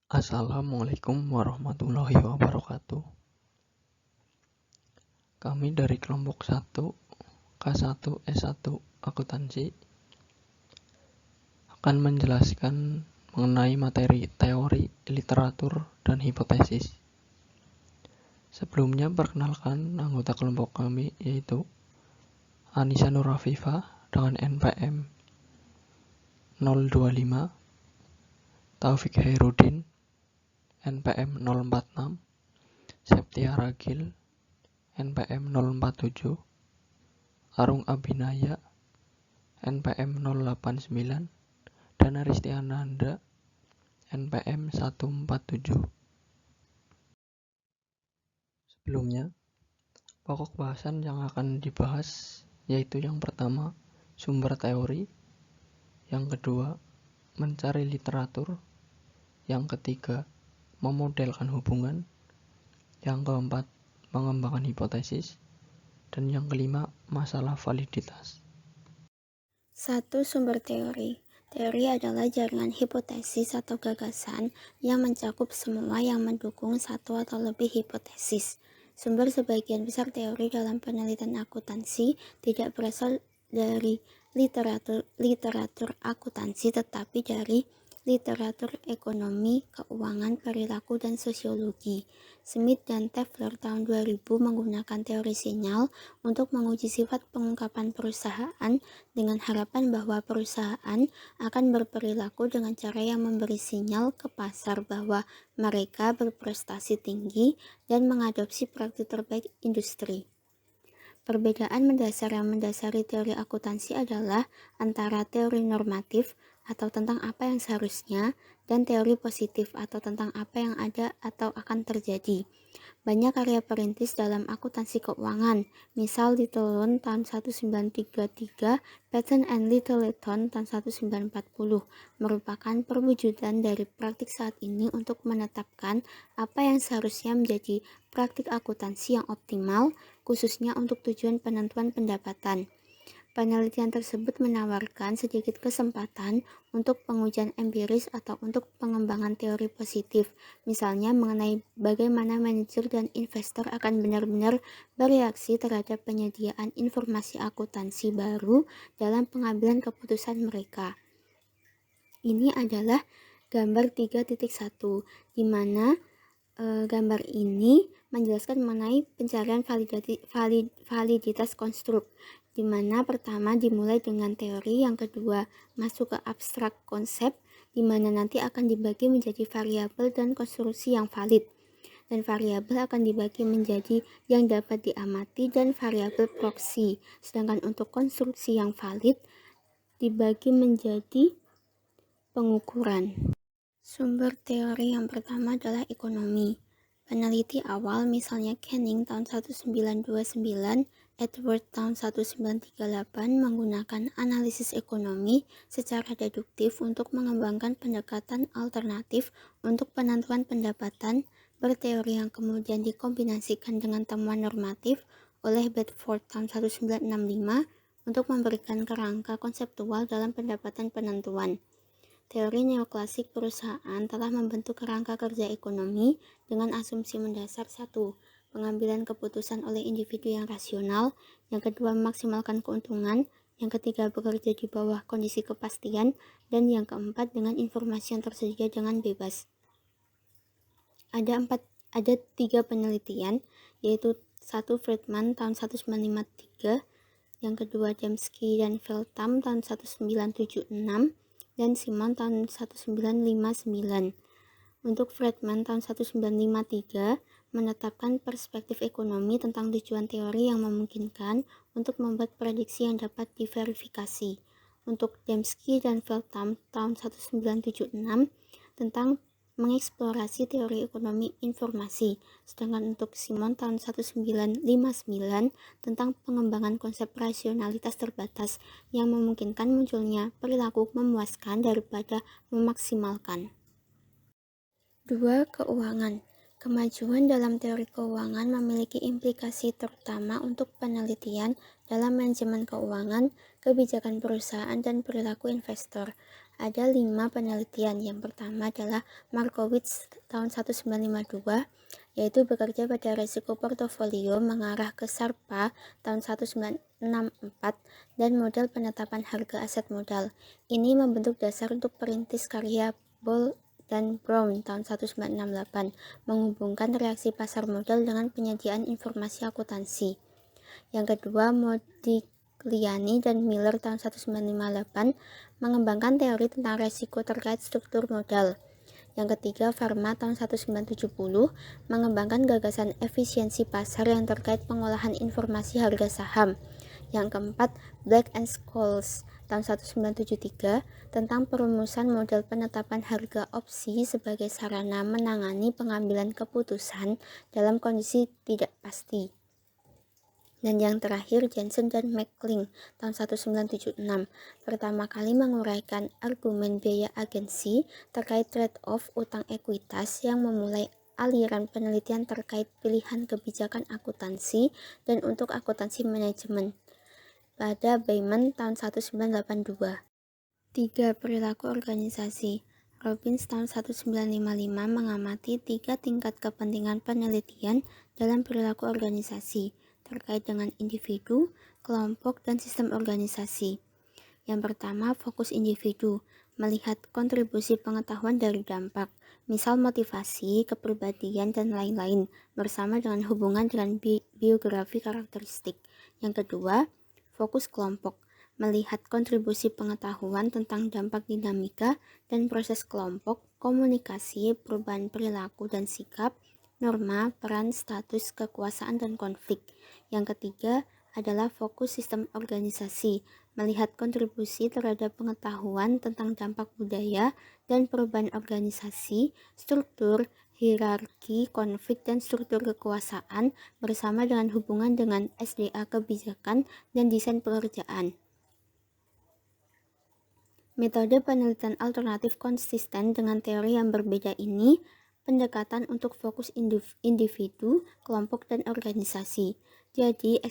Assalamualaikum warahmatullahi wabarakatuh. Kami dari kelompok 1 K1 S1 Akuntansi akan menjelaskan mengenai materi teori, literatur, dan hipotesis. Sebelumnya perkenalkan anggota kelompok kami, yaitu Anissa Nur Afifah dengan NPM 025, Taufik Hairudin NPM 046, Septia Ragil NPM 047, Arung Abinaya NPM 089, dan Aristiananda NPM 147. Sebelumnya, pokok bahasan yang akan dibahas yaitu yang pertama, sumber teori, yang kedua, mencari literatur, yang ketiga, memodelkan hubungan, yang keempat, mengembangkan hipotesis, dan yang kelima, masalah validitas. 1. Sumber teori. Teori adalah jaringan hipotesis atau gagasan yang mencakup semua yang mendukung satu atau lebih hipotesis. Sumber sebagian besar teori dalam penelitian akuntansi tidak berasal dari literatur akuntansi, tetapi dari literatur ekonomi, keuangan, perilaku, dan sosiologi. Smith dan Tefler tahun 2000 menggunakan teori sinyal untuk menguji sifat pengungkapan perusahaan dengan harapan bahwa perusahaan akan berperilaku dengan cara yang memberi sinyal ke pasar bahwa mereka berprestasi tinggi dan mengadopsi praktik terbaik industri. Perbedaan mendasar yang mendasari teori akuntansi adalah antara teori normatif atau tentang apa yang seharusnya dan teori positif atau tentang apa yang ada atau akan terjadi. Banyak karya perintis dalam akuntansi keuangan, misal Littleton tahun 1933, Paton and Littleton tahun 1940, merupakan perwujudan dari praktik saat ini untuk menetapkan apa yang seharusnya menjadi praktik akuntansi yang optimal, khususnya untuk tujuan penentuan pendapatan. Penelitian tersebut menawarkan sedikit kesempatan untuk pengujian empiris atau untuk pengembangan teori positif, misalnya mengenai bagaimana manajer dan investor akan benar-benar bereaksi terhadap penyediaan informasi akuntansi baru dalam pengambilan keputusan mereka. Ini adalah gambar 3.1, di mana gambar ini menjelaskan mengenai pencarian validitas konstruk, di mana pertama dimulai dengan teori, yang kedua masuk ke abstrak konsep, di mana nanti akan dibagi menjadi variabel dan konstruksi yang valid, dan variabel akan dibagi menjadi yang dapat diamati dan variabel proksi, sedangkan untuk konstruksi yang valid dibagi menjadi pengukuran. Sumber teori yang pertama adalah ekonomi. Peneliti awal misalnya Canning tahun 1929, Edward tahun 1938 menggunakan analisis ekonomi secara deduktif untuk mengembangkan pendekatan alternatif untuk penentuan pendapatan berteori yang kemudian dikombinasikan dengan temuan normatif oleh Bedford tahun 1965 untuk memberikan kerangka konseptual dalam pendapatan penentuan. Teori neoklasik perusahaan telah membentuk kerangka kerja ekonomi dengan asumsi mendasar: 1. Pengambilan keputusan oleh individu yang rasional, yang kedua memaksimalkan keuntungan, yang ketiga bekerja di bawah kondisi kepastian, dan yang keempat dengan informasi yang tersedia dengan bebas. Ada 3 penelitian, yaitu 1. Friedman tahun 1953, yang kedua Dembski dan Feltham tahun 1976, dan Simon tahun 1959. Untuk Friedman tahun 1953 menetapkan perspektif ekonomi tentang tujuan teori yang memungkinkan untuk membuat prediksi yang dapat diverifikasi. Untuk Dembski dan Feltham tahun 1976 tentang mengeksplorasi teori ekonomi informasi, sedangkan untuk Simon tahun 1959 tentang pengembangan konsep rasionalitas terbatas yang memungkinkan munculnya perilaku memuaskan daripada memaksimalkan. 2. Keuangan. Kemajuan dalam teori keuangan memiliki implikasi terutama untuk penelitian dalam manajemen keuangan, kebijakan perusahaan, dan perilaku investor. Ada 5 penelitian. Yang pertama adalah Markowitz tahun 1952, yaitu bekerja pada risiko portofolio mengarah ke SARPA tahun 1964 dan model penetapan harga aset modal. Ini membentuk dasar untuk perintis karya Ball dan Brown tahun 1968, menghubungkan reaksi pasar modal dengan penyediaan informasi akuntansi. Yang kedua, Modigliani dan Miller tahun 1958 mengembangkan teori tentang resiko terkait struktur modal. Yang ketiga, Pharma tahun 1970 mengembangkan gagasan efisiensi pasar yang terkait pengolahan informasi harga saham. Yang keempat, Black and Scholes tahun 1973 tentang perumusan model penetapan harga opsi sebagai sarana menangani pengambilan keputusan dalam kondisi tidak pasti. Dan yang terakhir, Jensen dan McClellan tahun 1976 pertama kali menguraikan argumen biaya agensi terkait trade-off utang ekuitas yang memulai aliran penelitian terkait pilihan kebijakan akuntansi dan untuk akuntansi manajemen pada Bayman tahun 1982. 3. Perilaku organisasi. Robbins tahun 1955 mengamati 3 tingkat kepentingan penelitian dalam perilaku organisasi terkait dengan individu, kelompok, dan sistem organisasi. Yang pertama, fokus individu, melihat kontribusi pengetahuan dari dampak, misal motivasi, kepribadian, dan lain-lain, bersama dengan hubungan dengan biografi karakteristik. Yang kedua, fokus kelompok, melihat kontribusi pengetahuan tentang dampak dinamika dan proses kelompok, komunikasi, perubahan perilaku dan sikap, norma, peran, status, kekuasaan, dan konflik. Yang ketiga adalah fokus sistem organisasi, melihat kontribusi terhadap pengetahuan tentang dampak budaya dan perubahan organisasi, struktur, hierarki, konflik, dan struktur kekuasaan bersama dengan hubungan dengan SDA kebijakan dan desain pekerjaan. Metode penelitian alternatif konsisten dengan teori yang berbeda ini pendekatan untuk fokus individu, kelompok, dan organisasi. Jadi,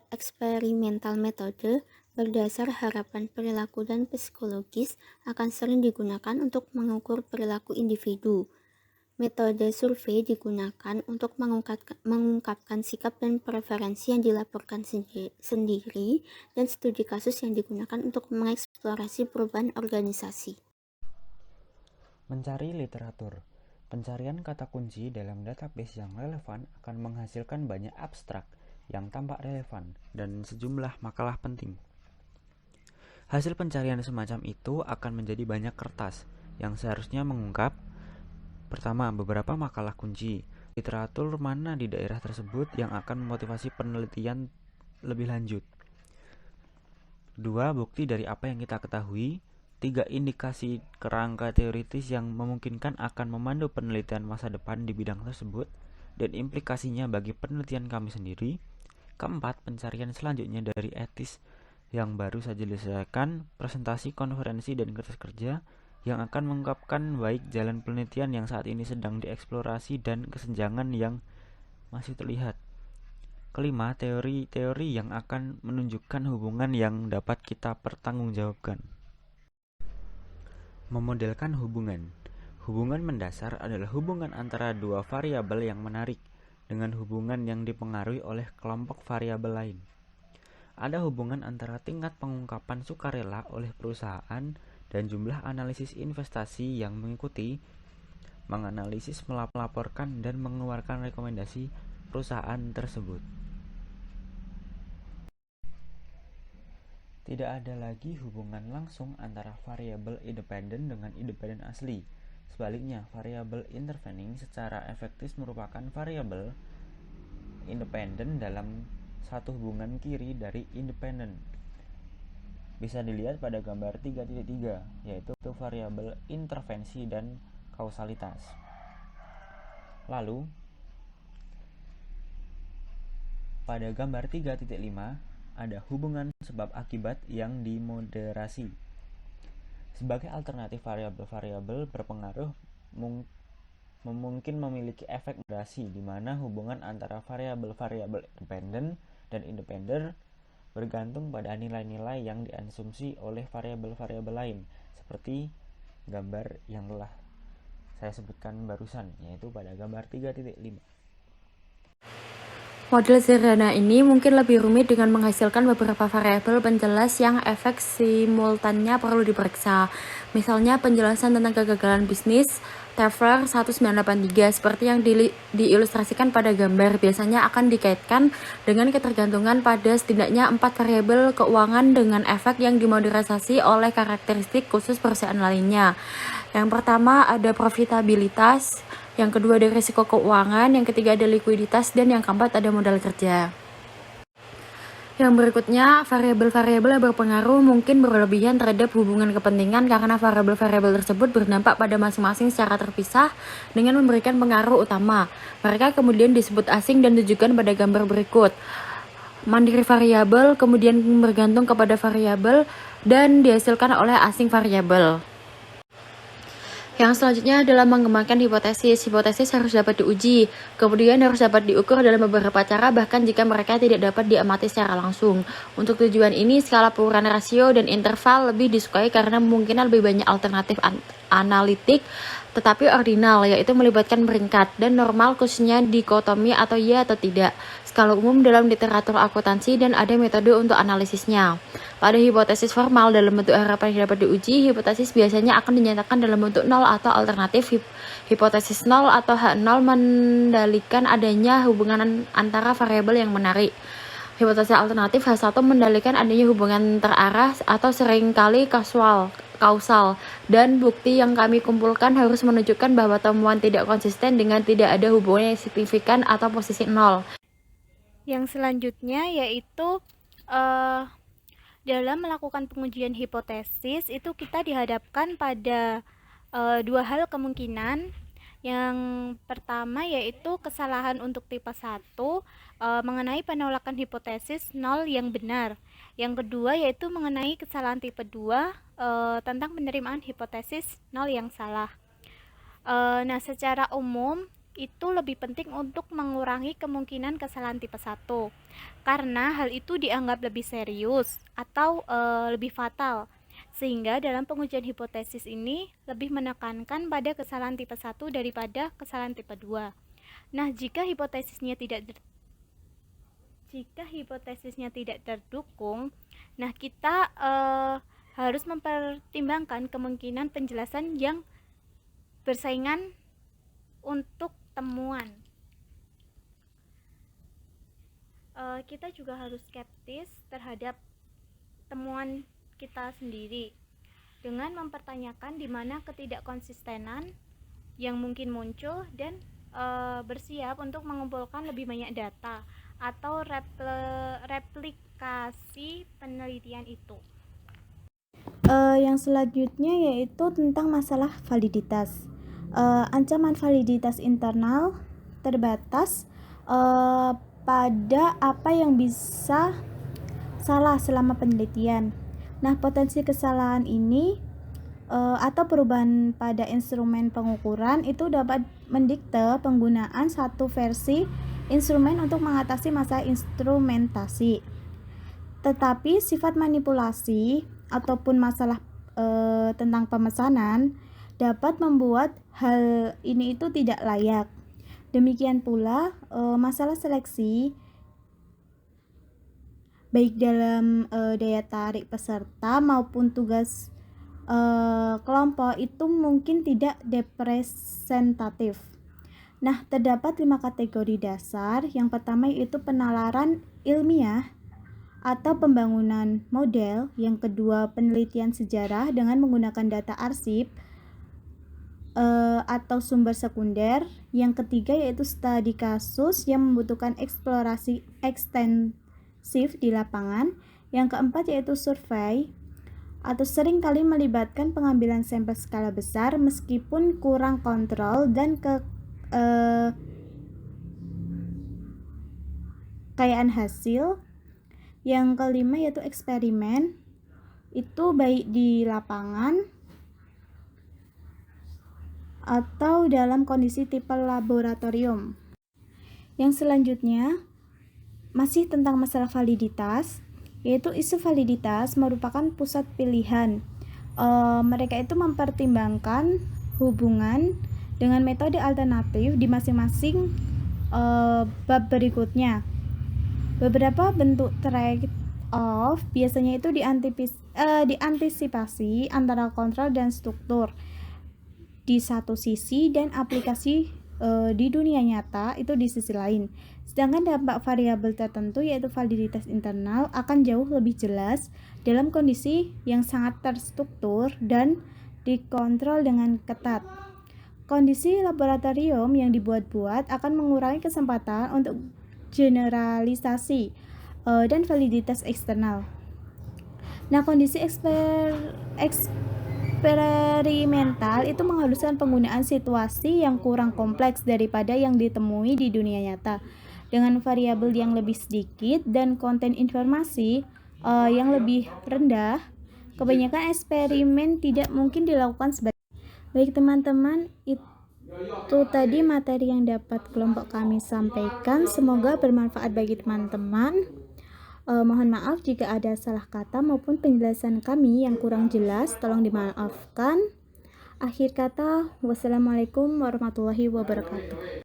eksperimental metode berdasar harapan perilaku dan psikologis akan sering digunakan untuk mengukur perilaku individu. Metode survei digunakan untuk mengungkapkan sikap dan preferensi yang dilaporkan sendiri dan studi kasus yang digunakan untuk mengeksplorasi perubahan organisasi. Mencari literatur. Pencarian kata kunci dalam database yang relevan akan menghasilkan banyak abstrak yang tampak relevan dan sejumlah makalah penting. Hasil pencarian semacam itu akan menjadi banyak kertas yang seharusnya mengungkap: pertama, beberapa makalah kunci, literatur mana di daerah tersebut yang akan memotivasi penelitian lebih lanjut. 2. Bukti dari apa yang kita ketahui. 3. Indikasi kerangka teoritis yang memungkinkan akan memandu penelitian masa depan di bidang tersebut dan implikasinya bagi penelitian kami sendiri. 4. Pencarian selanjutnya dari etis yang baru saja diselesaikan, presentasi, konferensi, dan kertas kerja yang akan mengungkapkan baik jalan penelitian yang saat ini sedang dieksplorasi dan kesenjangan yang masih terlihat. 5. Teori-teori yang akan menunjukkan hubungan yang dapat kita pertanggungjawabkan. Memodelkan hubungan. Hubungan mendasar adalah hubungan antara dua variabel yang menarik dengan hubungan yang dipengaruhi oleh kelompok variabel lain. Ada hubungan antara tingkat pengungkapan sukarela oleh perusahaan dan jumlah analisis investasi yang mengikuti, menganalisis, melaporkan, dan mengeluarkan rekomendasi perusahaan tersebut. Tidak ada lagi hubungan langsung antara variabel independen dengan independen asli. Sebaliknya, variabel intervening secara efektif merupakan variabel independen dalam satu hubungan kiri dari independen. Bisa dilihat pada gambar 3.3, yaitu variabel intervensi dan kausalitas. Lalu, pada gambar 3.5 ada hubungan sebab akibat yang dimoderasi. Sebagai alternatif, variabel-variabel berpengaruh mungkin memiliki efek moderasi, di mana hubungan antara variabel-variabel independen dan independen bergantung pada nilai-nilai yang diasumsi oleh variabel-variabel lain, seperti gambar yang telah saya sebutkan barusan, yaitu pada gambar 3.5. Model sederhana ini mungkin lebih rumit dengan menghasilkan beberapa variabel penjelas yang efek simultannya perlu diperiksa. Misalnya penjelasan tentang kegagalan bisnis Traveler 1983 seperti yang diilustrasikan pada gambar biasanya akan dikaitkan dengan ketergantungan pada setidaknya 4 variabel keuangan dengan efek yang dimodernisasi oleh karakteristik khusus perusahaan lainnya. Yang pertama ada profitabilitas, yang kedua ada risiko keuangan, yang ketiga ada likuiditas, dan yang keempat ada modal kerja. Yang berikutnya, variabel-variabel yang berpengaruh mungkin berlebihan terhadap hubungan kepentingan karena variabel-variabel tersebut berdampak pada masing-masing secara terpisah dengan memberikan pengaruh utama. Mereka kemudian disebut asing dan ditujukan pada gambar berikut. Mandiri variabel kemudian bergantung kepada variabel dan dihasilkan oleh asing variabel. Yang selanjutnya adalah mengembangkan hipotesis. Hipotesis harus dapat diuji, kemudian harus dapat diukur dalam beberapa cara bahkan jika mereka tidak dapat diamati secara langsung. Untuk tujuan ini, skala pengukuran rasio dan interval lebih disukai karena memungkinkan lebih banyak alternatif analitik tetapi ordinal, yaitu melibatkan peringkat, dan normal khususnya dikotomi atau ya atau tidak. Skala umum dalam literatur akuntansi dan ada metode untuk analisisnya. Pada hipotesis formal dalam bentuk harapan yang dapat diuji, hipotesis biasanya akan dinyatakan dalam bentuk nol atau alternatif. Hipotesis nol atau H0 mendalikan adanya hubungan antara variabel yang menarik. Hipotesis alternatif H1 mendalikan adanya hubungan terarah atau seringkali kausal, dan bukti yang kami kumpulkan harus menunjukkan bahwa temuan tidak konsisten dengan tidak ada hubungan yang signifikan atau posisi nol. Yang selanjutnya yaitu dalam melakukan pengujian hipotesis itu kita dihadapkan pada dua hal kemungkinan. Yang pertama yaitu kesalahan untuk tipe 1 mengenai penolakan hipotesis 0 yang benar. Yang kedua yaitu mengenai kesalahan tipe 2 tentang penerimaan hipotesis 0 yang salah. Nah, secara umum itu lebih penting untuk mengurangi kemungkinan kesalahan tipe 1 karena hal itu dianggap lebih serius atau lebih fatal, sehingga dalam pengujian hipotesis ini lebih menekankan pada kesalahan tipe 1 daripada kesalahan tipe 2. Nah, jika hipotesisnya tidak terdukung, nah kita harus mempertimbangkan kemungkinan penjelasan yang bersaingan untuk temuan. Kita juga harus skeptis terhadap temuan kita sendiri dengan mempertanyakan di mana ketidakkonsistenan yang mungkin muncul dan bersiap untuk mengumpulkan lebih banyak data atau replikasi penelitian itu. Yang selanjutnya yaitu tentang masalah validitas. Ancaman validitas internal terbatas pada apa yang bisa salah selama penelitian. Nah, potensi kesalahan ini atau perubahan pada instrumen pengukuran itu dapat mendikte penggunaan satu versi instrumen untuk mengatasi masalah instrumentasi. Tetapi sifat manipulasi ataupun masalah tentang pemesanan dapat membuat hal ini itu tidak layak. Demikian pula masalah seleksi baik dalam daya tarik peserta maupun tugas kelompok itu mungkin tidak representatif. Nah, terdapat 5 kategori dasar. Yang pertama yaitu penalaran ilmiah atau pembangunan model. Yang kedua, penelitian sejarah dengan menggunakan data arsip atau sumber sekunder. Yang ketiga yaitu studi kasus yang membutuhkan eksplorasi ekstensif di lapangan. Yang keempat yaitu survei atau seringkali melibatkan pengambilan sampel skala besar meskipun kurang kontrol dan kekayaan hasil. Yang kelima yaitu eksperimen, itu baik di lapangan atau dalam kondisi tipe laboratorium. Yang selanjutnya masih tentang masalah validitas, yaitu isu validitas merupakan pusat pilihan mereka itu mempertimbangkan hubungan dengan metode alternatif di masing-masing bab berikutnya. Beberapa bentuk trade-off biasanya itu diantisipasi antara kontrol dan struktur di satu sisi dan aplikasi di dunia nyata itu di sisi lain. Sedangkan dampak variabel tertentu yaitu validitas internal akan jauh lebih jelas dalam kondisi yang sangat terstruktur dan dikontrol dengan ketat. Kondisi laboratorium yang dibuat-buat akan mengurangi kesempatan untuk generalisasi dan validitas eksternal. Nah, kondisi eksperimental itu menghaluskan penggunaan situasi yang kurang kompleks daripada yang ditemui di dunia nyata. Dengan variabel yang lebih sedikit dan konten informasi yang lebih rendah, kebanyakan eksperimen tidak mungkin dilakukan sebagai. Baik teman-teman, itu tadi materi yang dapat kelompok kami sampaikan. Semoga bermanfaat bagi teman-teman. Mohon maaf jika ada salah kata maupun penjelasan kami yang kurang jelas, tolong dimaafkan. Akhir kata, wassalamualaikum warahmatullahi wabarakatuh.